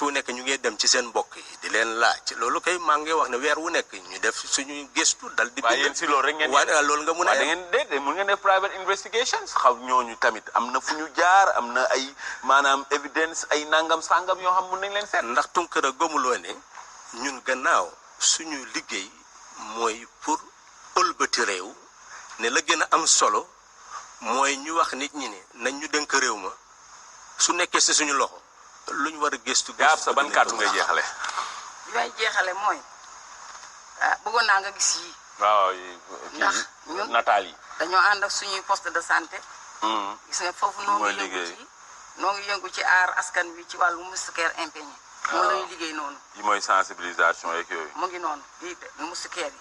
waxtu wu nekk ñu ngi dem ci seen mbokk yi di leen laaj loolu kay maa ngi wax ne weer wu nekk ñu def suñu gëstu dal di. waaye yéen si loolu rek ngeen waaye loolu nga mun a. da ngeen déedéet mun ngeen def private investigations xaw ñooñu tamit am na fu ñu jaar am na ay maanaam evidence ay nangam sangam yoo xam mun nañ leen seet. ndax Tunkara gëmuloo ne ñun gannaaw suñu liggéey mooy pour ëlbati réew ne la gën a am solo mooy ñu wax nit ñi ne nañ ñu dénk réew ma su nekkee si suñu loxo lu ñu war a gëstu. gaab sa ban kàddu ngay jeexale. li may jeexale mooy bëggoon naa nga gis yi. waaw ndax ñun nataal yi. dañoo ànd ak suñuy poste de santé. gis nga foofu noo ngi yëngu ci aar askan wi ci wàllu moustiquaire imprégnée. moom la ñuy liggéey noonu. yi mooy sensibilisation yeeg yooyu. mu ngi noonu lii moustiquaire yi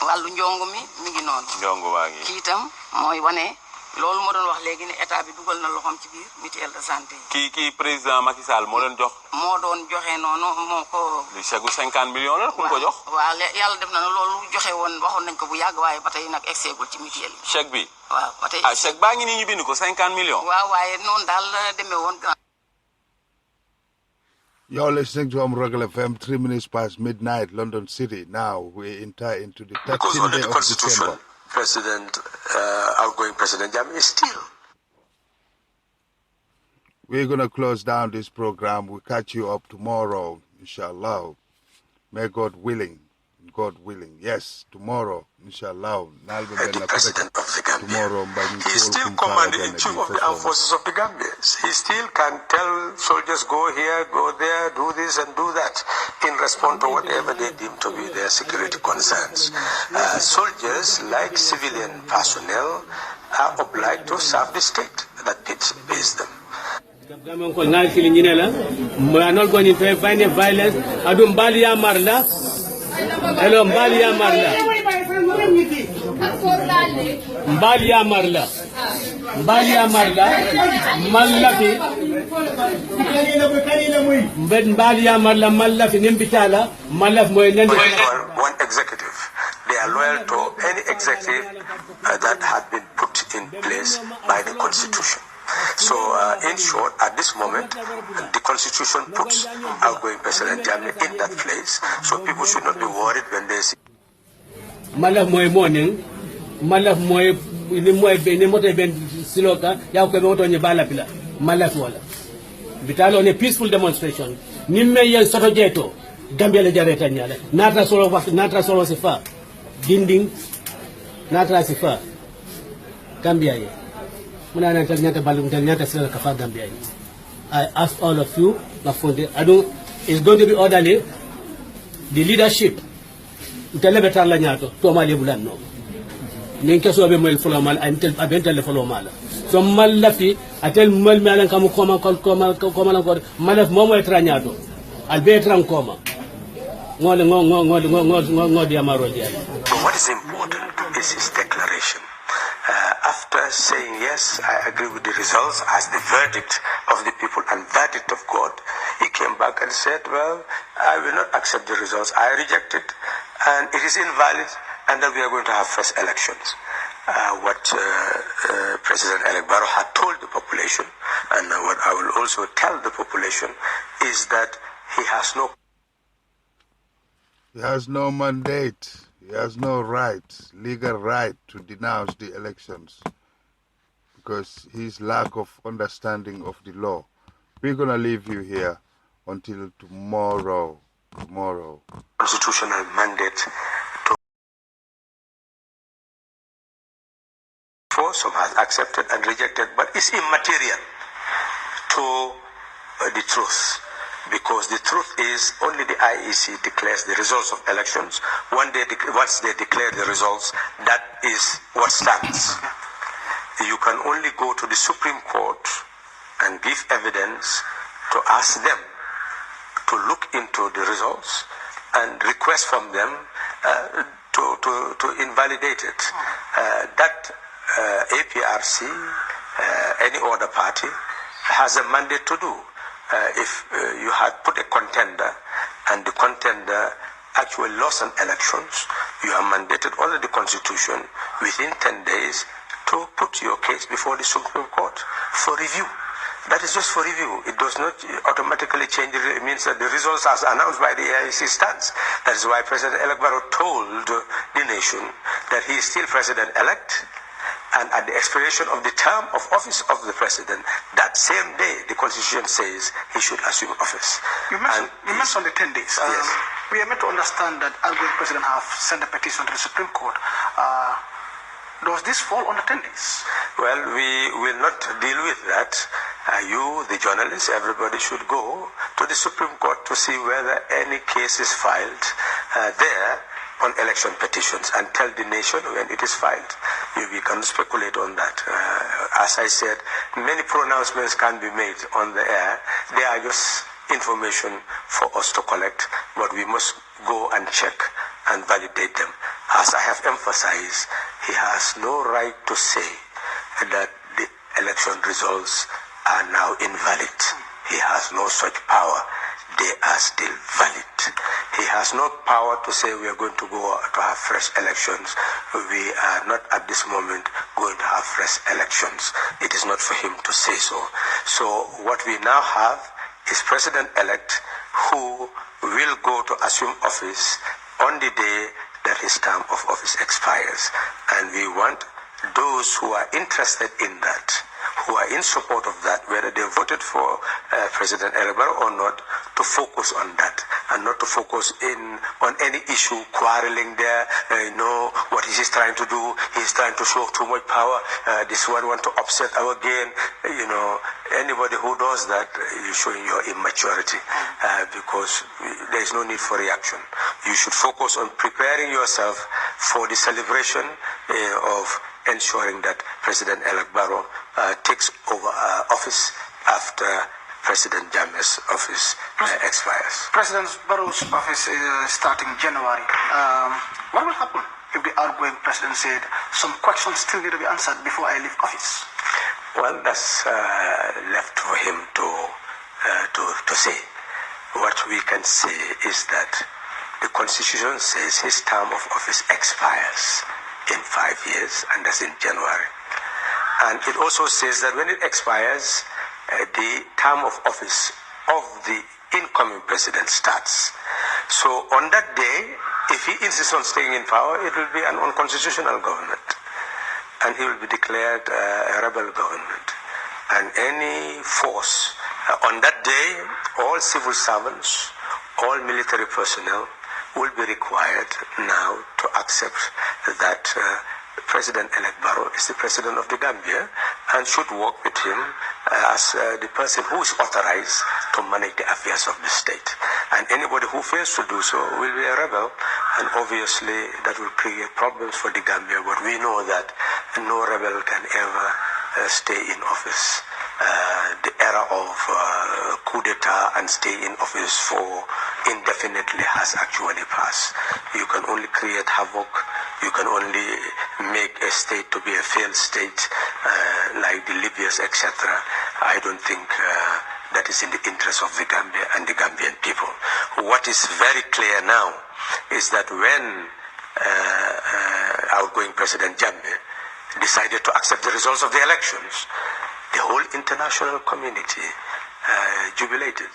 wàllu njongu mi ngi noonu. njongu waa ngi. kii itam mooy wane loolu ma doon wax léegi ne état bi dugal na loxoom ci biir mutuelle de santé yi. kii président Macky Sall moo leen jox. moo doon joxe noonu moo ko. li chèque gu 50 millions la ku ko jox. waaw yàlla def na loolu joxe woon waxoon nañ ko bu yàgg waaye ba tey nag egseegul ci mutuelle yi. chèque bi. waaw ba tey chèque baa ngi nii ñu bind ko 50 millions. waaw waaye noonu daal la demee woon. You're listening to Regal FM, 3 minutes past midnight, London City. Now we enter into the 13th day of December. Outgoing President Jammeh is still. We're going to close down this program. We'll catch you up tomorrow, inshallah. May God willing. God willing. Yes, tomorrow, inshallah. The president of the Gambia. Tomorrow, he is still commander-in-chief of the armed forces of the Gambia. He still can tell soldiers, go here, go there, do this and do that, in response to whatever they deem to be their security concerns. Soldiers, like civilian personnel, are obliged to serve the state that pays them. We are not going to find violence. Adum Bali Amarla. Hello, Mbali Amarla. Mbali Amarla. Mbali Amarla. Malafi. Mbali Amarla. Malafi. Nimbitala. Malaf Moenendi. One executive. They are loyal to any executive that had been put in place by the Constitution. So, in short, at this moment, the Constitution puts outgoing President Jammeh in that place. So people should not be worried when they see. Malaf moy morning, malaf moy ni moto ben siloka ya ko moto ni bala pila malaf wala. Bitalo on a peaceful demonstration. Nimme yen soto jeto Gambia le jareta nyala. Natra solo sifa. Dinding natra sifa. Gambia ye. I ask all of you, it's going to be orderly. The leadership, so malafi atel mal malan kam koma malaf momo etranyado albetran koma ngod yamaro dia. What is important is his declaration. After saying, yes, I agree with the results as the verdict of the people and verdict of God, he came back and said, well, I will not accept the results. I reject it, and it is invalid, and then we are going to have fresh elections. What President-elect Barrow had told the population, and what I will also tell the population, is that he has no mandate. He has no right, legal right, to denounce the elections because his lack of understanding of the law. We're going to leave you here until tomorrow. Constitutional mandate to some has accepted and rejected, but it's immaterial to the truth. Because the truth is, only the IEC declares the results of elections. Once they declare the results, that is what stands. You can only go to the Supreme Court and give evidence to ask them to look into the results and request from them to invalidate it. That APRC, any other party, has a mandate to do. If you had put a contender and the contender actually lost an elections, you are mandated under the Constitution within 10 days to put your case before the Supreme Court for review. That is just for review. It does not automatically change. It means that the results as announced by the AIC stands. That is why President-elect Barrow told the nation that he is still President-elect, and at the expiration of the term of office of the President, that same day, the Constitution says he should assume office. You mentioned the 10 days. Yes. We are meant to understand that outgoing President have sent a petition to the Supreme Court. Does this fall on the 10 days? Well, we will not deal with that. You, the journalists, everybody should go to the Supreme Court to see whether any case is filed there on election petitions and tell the nation when it is filed. We can speculate on that. As I said, many pronouncements can be made on the air. They are just information for us to collect, but we must go and check and validate them. As I have emphasized, he has no right to say that the election results are now invalid. He has no such power. They are still valid. He has no power to say we are going to go to have fresh elections. We are not at this moment going to have fresh elections. It is not for him to say so. So what we now have is President-elect who will go to assume office on the day that his term of office expires. And we want those who are interested in that, who are in support of that, whether they voted for President Barrow or not, to focus on that and not to focus on any issue quarreling there. What is he trying to do? He's trying to show too much power. This one want to upset our game. Anybody who does that, you're showing your immaturity because there is no need for reaction. You should focus on preparing yourself for the celebration of ensuring that President-elect Barrow takes over office after President Jammeh's office expires. President Barrow's office is starting January. What will happen if the outgoing president said some questions still need to be answered before I leave office? Well, that's left for him to say. What we can say is that the Constitution says his term of office expires in 5 years, and that's in January. And it also says that when it expires, the term of office of the incoming president starts. So on that day, if he insists on staying in power, it will be an unconstitutional government. And he will be declared a rebel government. And any force, on that day, all civil servants, all military personnel will be required now to accept that President-elect Barrow is the president of the Gambia and should work with him as the person who is authorized to manage the affairs of the state. And anybody who fails to do so will be a rebel, and obviously that will create problems for the Gambia, but we know that no rebel can ever stay in office. The era of coup d'etat and stay in office for indefinitely has actually passed. You can only create havoc. You can only make a state to be a failed state, like the Libyas, etc. I don't think that is in the interest of the Gambia and the Gambian people. What is very clear now is that when outgoing President Jammeh decided to accept the results of the elections, the whole international community jubilated,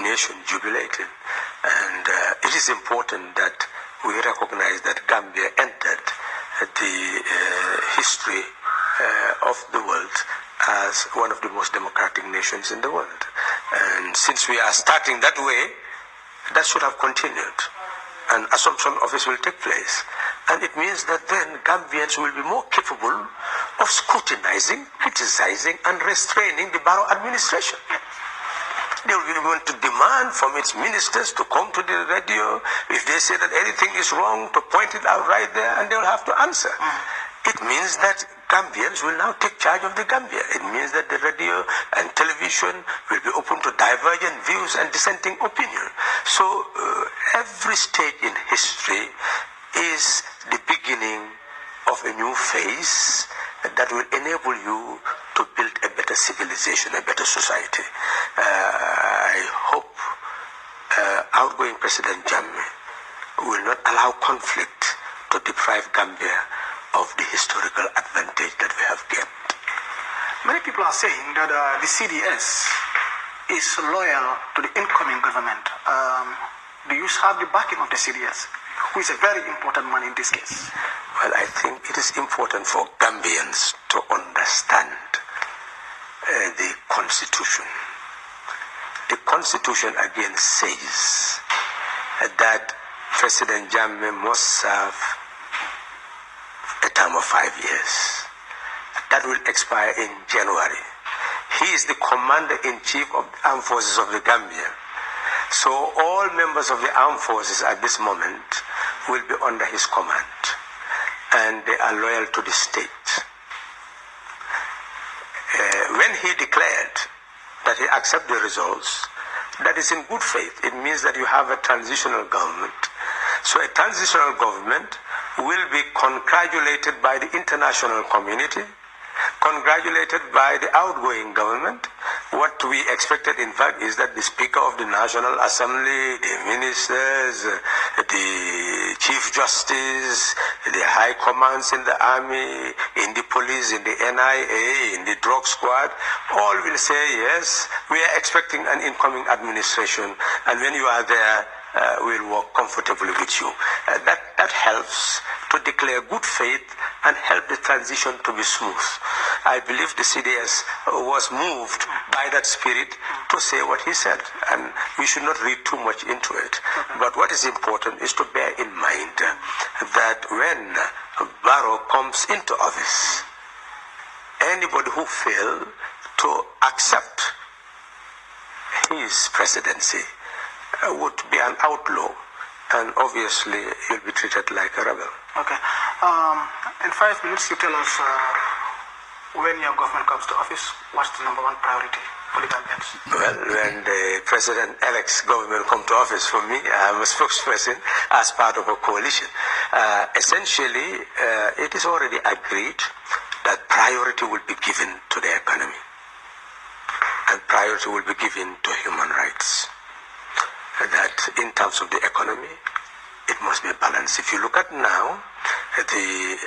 nation jubilated, and it is important that we recognize that Gambia entered the history of the world as one of the most democratic nations in the world. And since we are starting that way, that should have continued. An assumption of office will take place. And it means that then Gambians will be more capable of scrutinizing, criticizing, and restraining the Barrow administration. They will be able to demand from its ministers to come to the radio. If they say that anything is wrong, to point it out right there, and they will have to answer. It means that Gambians will now take charge of the Gambia. It means that the radio and television will be open to divergent views and dissenting opinion. So every stage in history is the beginning of a new phase that will enable you to build a better civilization, a better society. I hope outgoing President Jammeh will not allow conflict to deprive Gambia of the historical advantage that we have gained. Many people are saying that the CDS is loyal to the incoming government. Do you have the backing of the CDS, who is a very important man in this case? Well, I think it is important for Gambians to understand the Constitution. The Constitution again says that President Jammeh must serve a term of 5 years. That will expire in January. He is the Commander-in-Chief of the Armed Forces of the Gambia. So all members of the armed forces at this moment will be under his command, and they are loyal to the state. When he declared that he accepts the results, that is in good faith. It means that you have a transitional government. So a transitional government will be congratulated by the international community, congratulated by the outgoing government. What we expected, in fact, is that the Speaker of the National Assembly, the ministers, the Chief Justice, the high commands in the army, in the police, in the NIA, in the drug squad, all will say, yes, we are expecting an incoming administration, and when you are there, we'll work comfortably with you. That helps to declare good faith and help the transition to be smooth. I believe the CDS was moved by that spirit to say what he said, and we should not read too much into it. But what is important is to bear in mind that when Barrow comes into office, anybody who failed to accept his presidency would be an outlaw, and obviously he'll be treated like a rebel. Okay. In 5 minutes, you tell us when your government comes to office, what's the number one priority for the Gambians? Well, when the president-elect's government come to office, for me, I'm a spokesperson as part of a coalition. Essentially, it is already agreed that priority will be given to the economy, and priority will be given to human rights. That in terms of the economy, it must be balanced. If you look at now, the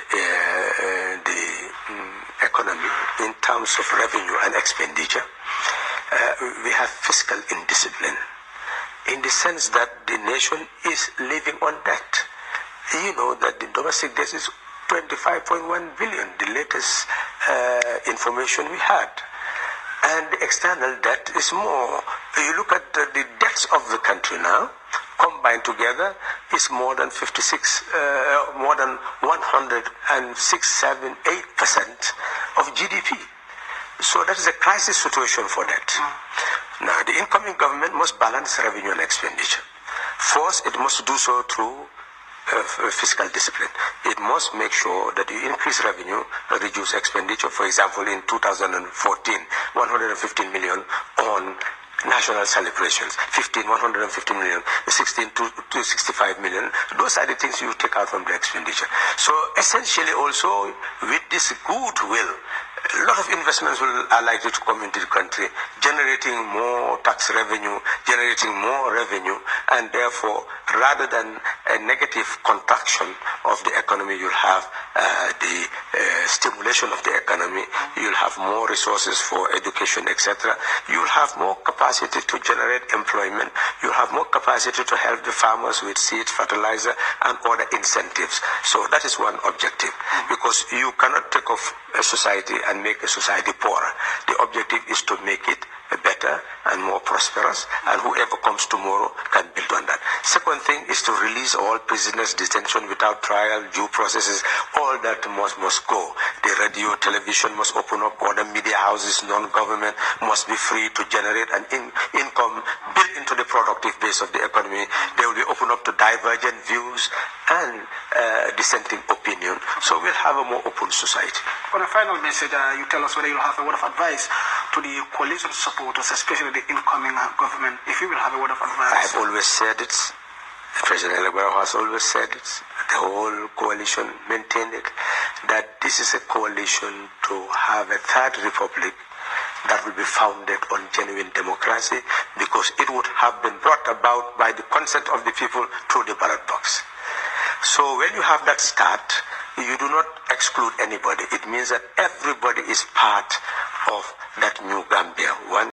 economy in terms of revenue and expenditure, we have fiscal indiscipline, in the sense that the nation is living on debt. You know that the domestic debt is 25.1 billion, the latest information we had. And the external debt is more. You look at the debts of the country now, combined together, is more than 106.78% of GDP. So that is a crisis situation for that. Now, the incoming government must balance revenue and expenditure. First, it must do so through fiscal discipline. It must make sure that you increase revenue, reduce expenditure. For example, in 2014, 115 million on national celebrations, 150 million, 16 to 65 million. Those are the things you take out from the expenditure. So essentially also, with this goodwill, a lot of investments are likely to come into the country, generating more tax revenue, generating more revenue, and therefore, rather than a negative contraction of the economy, you'll have the stimulation of the economy, you'll have more resources for education, etc. You'll have more capacity to generate employment, you'll have more capacity to help the farmers with seed, fertilizer, and other incentives. So that is one objective, because you cannot take off a society and make a society poorer. The objective is to make it better and more prosperous, and whoever comes tomorrow can build on that. Second thing is to release all prisoners, detention without trial, due processes, all that must go. The radio, television must open up, other media houses, non-government must be free to generate an income built into the productive base of the economy. They will be open up to divergent views and dissenting opinion. So we'll have a more open society. On a final message, you tell us whether you'll have a word of advice to the coalition supporters, especially the incoming government, if you will have a word of advice. I've always said it. President Barrow has always said it. The whole coalition maintained it, that this is a coalition to have a third republic that will be founded on genuine democracy, because it would have been brought about by the consent of the people through the ballot box. So when you have that start, you do not exclude anybody. It means that everybody is part of that new Gambia. One